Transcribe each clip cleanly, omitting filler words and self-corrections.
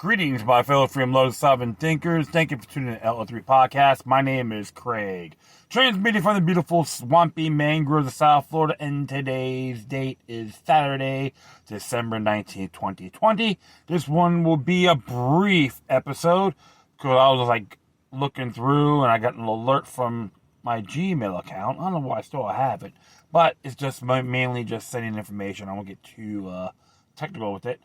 Greetings, my fellow freedom lovers, sovereign thinkers. Thank you for tuning in to LO3 Podcast. My name is Craig, transmitting from the beautiful swampy mangroves of South Florida, and today's date is Saturday, December 19th, 2020. This one will be a brief episode because I was looking through and I got an alert from my Gmail account. I don't know why I still have it, but it's just mainly just sending information. I won't get too technical with it.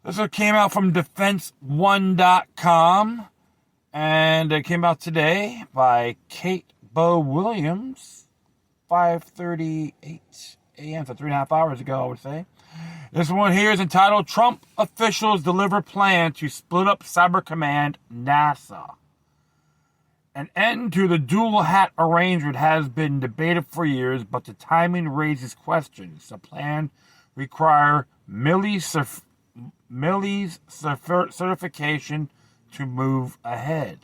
This one came out from defense1.com, and it came out today by Kate Bo Williams, 5:38 a.m., so 3.5 hours ago, I would say. This one here is entitled, Trump Officials Deliver Plan to Split Up Cyber Command NASA. An end to the dual hat arrangement has been debated for years, but the timing raises questions. The plan require Milley's certification to move ahead.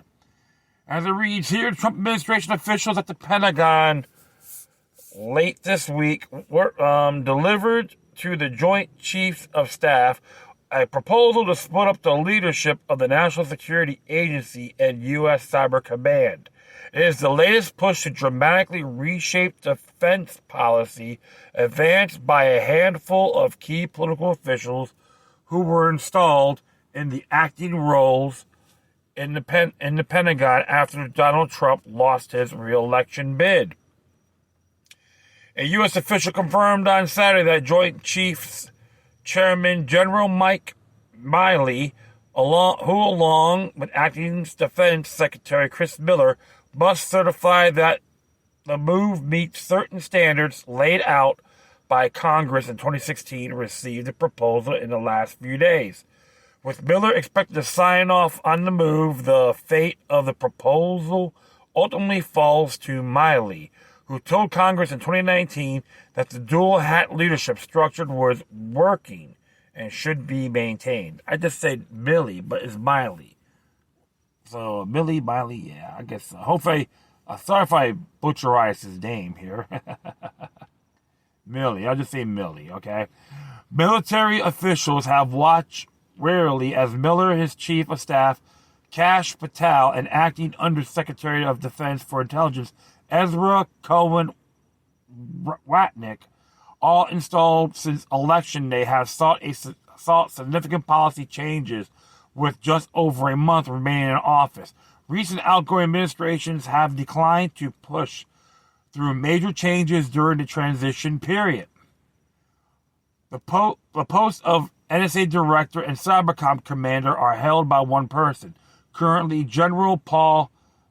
As it reads here, Trump administration officials at the Pentagon late this week delivered to the Joint Chiefs of Staff a proposal to split up the leadership of the National Security Agency and U.S. Cyber Command. It is the latest push to dramatically reshape defense policy advanced by a handful of key political officials who were installed in the acting roles in the Pentagon after Donald Trump lost his re-election bid. A U.S. official confirmed on Saturday that Joint Chiefs Chairman General Mike Milley, along with Acting Defense Secretary Chris Miller, must certify that the move meets certain standards laid out by Congress in 2016, received a proposal in the last few days. With Miller expected to sign off on the move, the fate of the proposal ultimately falls to Milley, who told Congress in 2019 that the dual hat leadership structure was working and should be maintained. I just said Milley, but it's Milley. So Milley, yeah, I guess. Hopefully, sorry if I butcherize his name here. Milley, I'll just say Milley, okay? Military officials have watched warily as Miller, his chief of staff, Kash Patel, and acting Undersecretary of Defense for Intelligence, Ezra Cohen Watnick, all installed since Election Day, have sought significant policy changes with just over a month remaining in office. Recent outgoing administrations have declined to push through major changes during the transition period. The posts of NSA Director and Cybercom Commander are held by one person, currently General Paul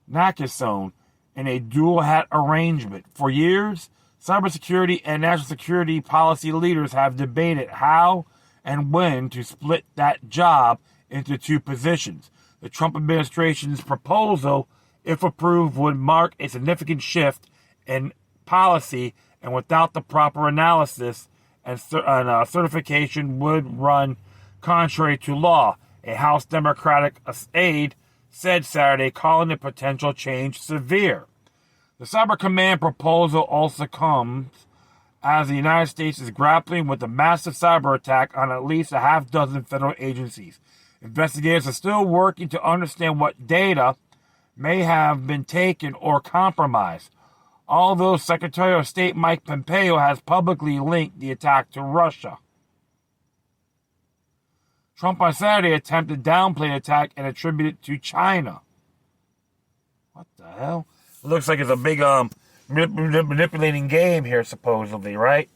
Nakasone, in a dual-hat arrangement. For years, cybersecurity and national security policy leaders have debated how and when to split that job into two positions. The Trump administration's proposal, if approved, would mark a significant shift in policy, and without the proper analysis and certification would run contrary to law. A House Democratic aide said Saturday, calling the potential change severe. The Cyber Command proposal also comes as the United States is grappling with a massive cyber attack on at least a half dozen federal agencies. Investigators are still working to understand what data may have been taken or compromised, although Secretary of State Mike Pompeo has publicly linked the attack to Russia. Trump on Saturday attempted to downplay the attack and attribute it to China. What the hell? It looks like it's a big manipulating game here, supposedly, right?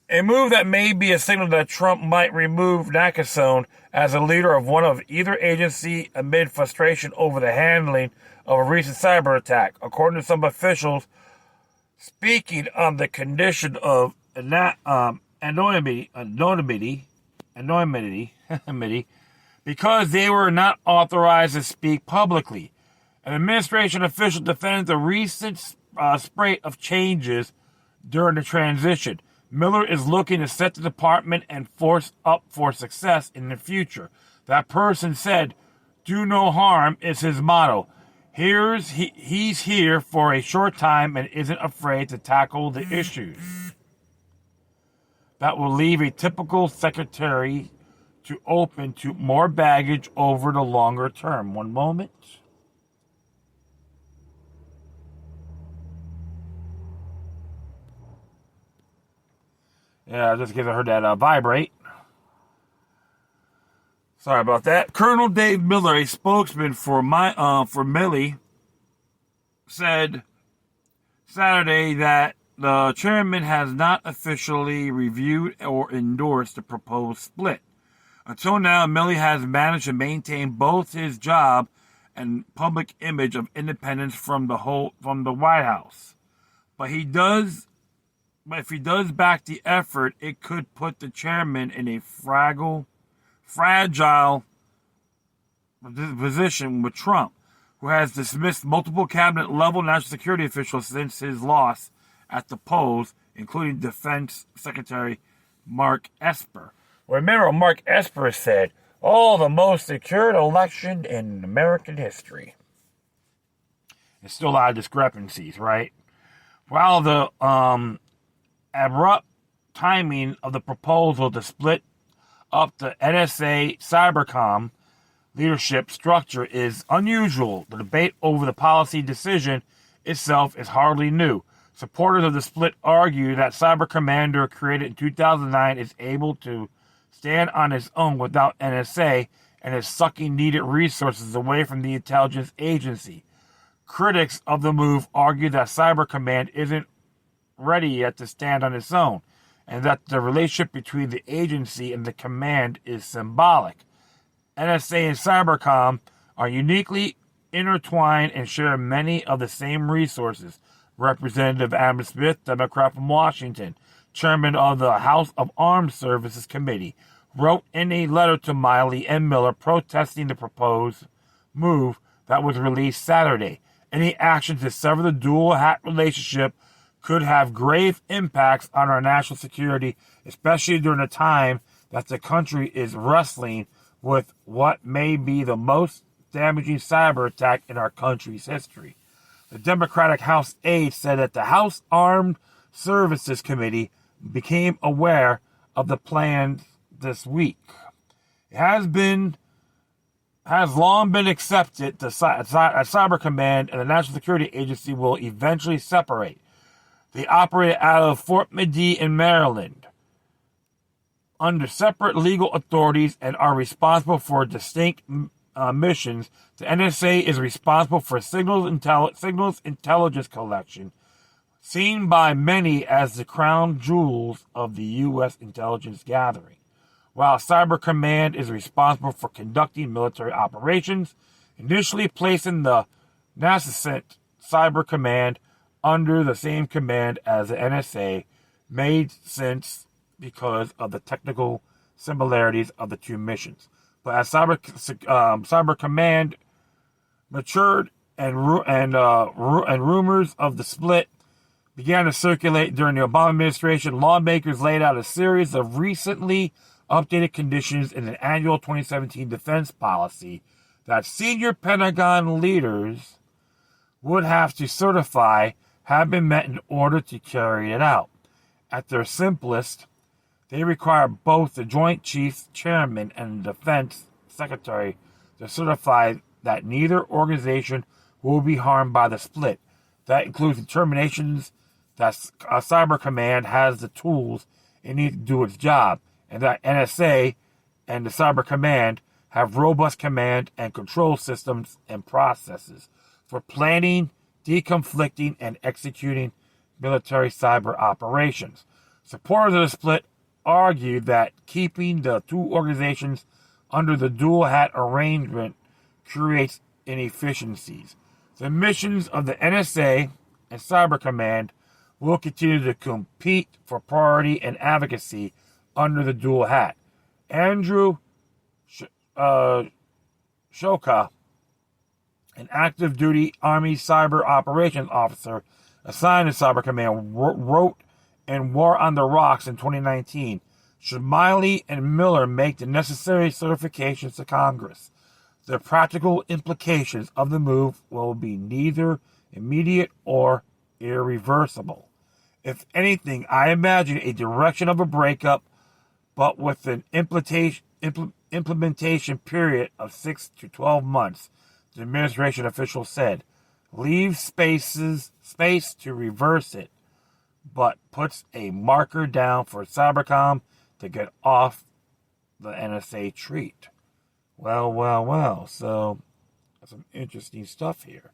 A move that may be a signal that Trump might remove Nakasone as a leader of one of either agency amid frustration over the handling of a recent cyber attack, according to some officials. Speaking on the condition of anonymity, because they were not authorized to speak publicly. An administration official defended the recent spate of changes during the transition. Miller is looking to set the department and force up for success in the future. That person said, "Do no harm" is his motto. He's here for a short time and isn't afraid to tackle the issues that will leave a typical secretary to open to more baggage over the longer term. One moment. Yeah, just in case I heard that vibrate. Sorry about that. Colonel Dave Miller, a spokesman for Milley, said Saturday that the chairman has not officially reviewed or endorsed the proposed split. Until now, Milley has managed to maintain both his job and public image of independence from the White House. But if he does back the effort, it could put the chairman in a fragile position with Trump, who has dismissed multiple cabinet-level national security officials since his loss at the polls, including Defense Secretary Mark Esper. Remember, Mark Esper said, the most secured election in American history. There's still a lot of discrepancies, right? While the abrupt timing of the proposal to split up the NSA Cybercom leadership structure is unusual, the debate over the policy decision itself is hardly new. Supporters of the split argue that Cyber Commander, created in 2009, is able to stand on its own without NSA and is sucking needed resources away from the intelligence agency. Critics of the move argue that Cyber Command isn't ready yet to stand on its own, and that the relationship between the agency and the command is symbolic. NSA and Cybercom are uniquely intertwined and share many of the same resources. Representative Adam Smith, Democrat from Washington, chairman of the House of Armed Services Committee, wrote in a letter to Milley and Miller protesting the proposed move that was released Saturday. Any action to sever the dual-hat relationship could have grave impacts on our national security, especially during a time that the country is wrestling with what may be the most damaging cyber attack in our country's history. The Democratic House aide said that the House Armed Services Committee became aware of the plans this week. It has long been accepted that Cyber Command and the National Security Agency will eventually separate. They operate out of Fort Meade in Maryland under separate legal authorities and are responsible for distinct missions. The NSA is responsible for signals intelligence collection, seen by many as the crown jewels of the U.S. intelligence gathering, while Cyber Command is responsible for conducting military operations, initially placing the nascent Cyber Command under the same command as the NSA, made sense because of the technical similarities of the two missions. But as Cyber Command matured and rumors of the split began to circulate during the Obama administration, lawmakers laid out a series of recently updated conditions in an annual 2017 defense policy that senior Pentagon leaders would have to certify have been met in order to carry it out. At their simplest, they require both the Joint Chiefs Chairman and the Defense Secretary to certify that neither organization will be harmed by the split. That includes determinations that Cyber Command has the tools it needs to do its job, and that NSA and the Cyber Command have robust command and control systems and processes for planning, deconflicting, and executing military cyber operations. Supporters of the split argued that keeping the two organizations under the dual-hat arrangement creates inefficiencies. The missions of the NSA and Cyber Command will continue to compete for priority and advocacy under the dual hat. Andrew Shoka, an active duty Army cyber operations officer assigned to Cyber Command, wrote in War on the Rocks in 2019, should Milley and Miller make the necessary certifications to Congress, the practical implications of the move will be neither immediate or irreversible. If anything, I imagine a direction of a breakup, but with an implementation period of 6 to 12 months, the administration official said. Leaves space to reverse it, but puts a marker down for Cybercom to get off the NSA treat. Well. So, some interesting stuff here.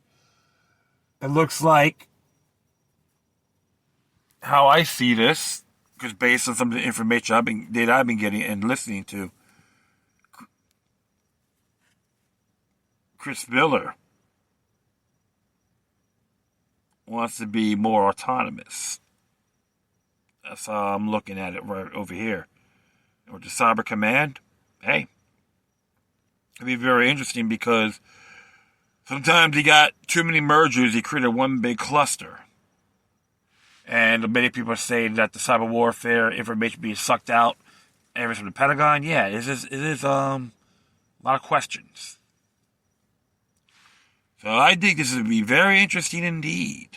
It looks like how I see this, because based on some of the information I've been getting and listening to, Chris Miller wants to be more autonomous. That's how I'm looking at it right over here. With the Cyber Command, hey, it'd be very interesting because sometimes you got too many mergers, you create one big cluster. And many people are saying that the cyber warfare information being sucked out, everything from the Pentagon. Yeah, it is a lot of questions. So I think this would be very interesting indeed.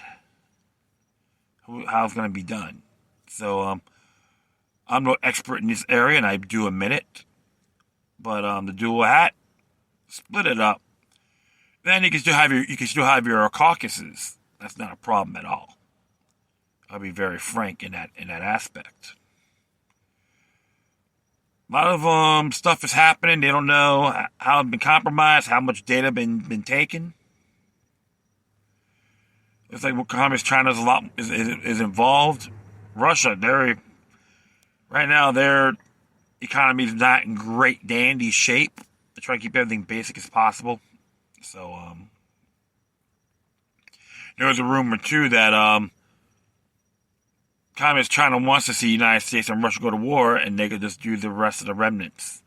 How it's going to be done. So I'm no expert in this area, and I do admit it. But the dual hat, split it up. Then you can still have your caucuses. That's not a problem at all. I'll be very frank in that aspect. A lot of stuff is happening. They don't know how it's been compromised, how much data been taken. It's like what Communist China is involved. Russia, right now their economy is not in great dandy shape. They try to keep everything basic as possible. So there was a rumor too that Communist China wants to see the United States and Russia go to war, and they could just use the rest of the remnants.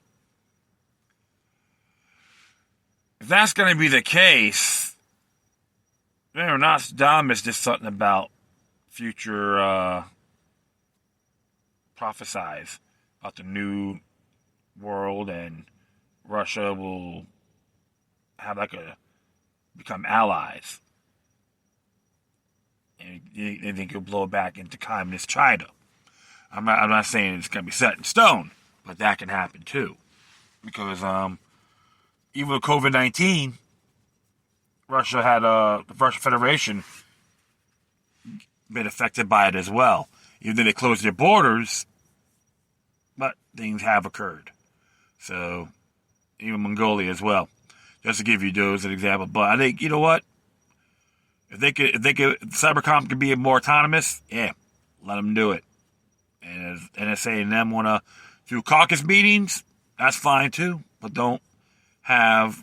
If that's going to be the case, Nostradamus did something about future prophesies about the new world, and Russia will have become allies. And they think it'll blow back into communist China. I'm not saying it's going to be set in stone, but that can happen too. Because even with COVID-19, Russia had the Russian Federation been affected by it as well. Even though they closed their borders, but things have occurred. So, even Mongolia as well. Just to give you those an example. But I think, you know what? If Cybercom could be more autonomous, yeah, let them do it. And if NSA and them want to do caucus meetings, that's fine too. But don't have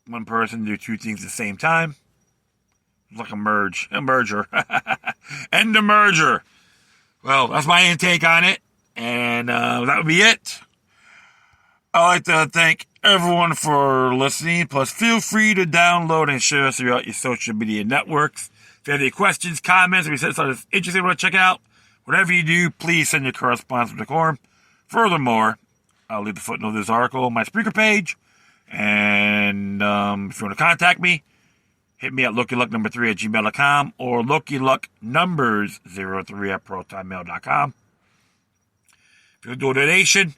one person do two things at the same time. It's like a merger. End the merger. Well, that's my intake on it. And that would be it. I'd like to thank everyone for listening. Plus, feel free to download and share us throughout your social media networks. If you have any questions, comments, or you said something interesting you want to check out, whatever you do, please send your correspondence to the Quorum. Furthermore, I'll leave the footnote of this article on my speaker page. And if you want to contact me, hit me at LokiLuck3@gmail.com or LokiLuckNumbers03@protonmail.com. If you want to do a donation,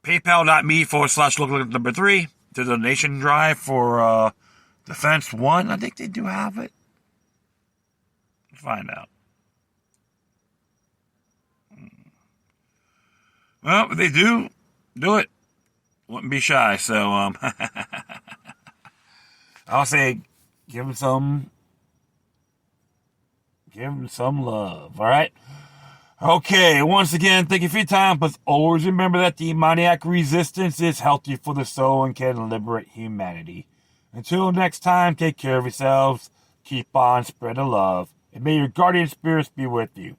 PayPal.me/LokiLuck3. There's a donation drive for Defense One. I think they do have it. Let's find out. Well, if they do it. Wouldn't be shy, so I'll say give them some love, all right? Okay, once again, thank you for your time, but always remember that demoniac resistance is healthy for the soul and can liberate humanity. Until next time, take care of yourselves, keep on spreading love, and may your guardian spirits be with you.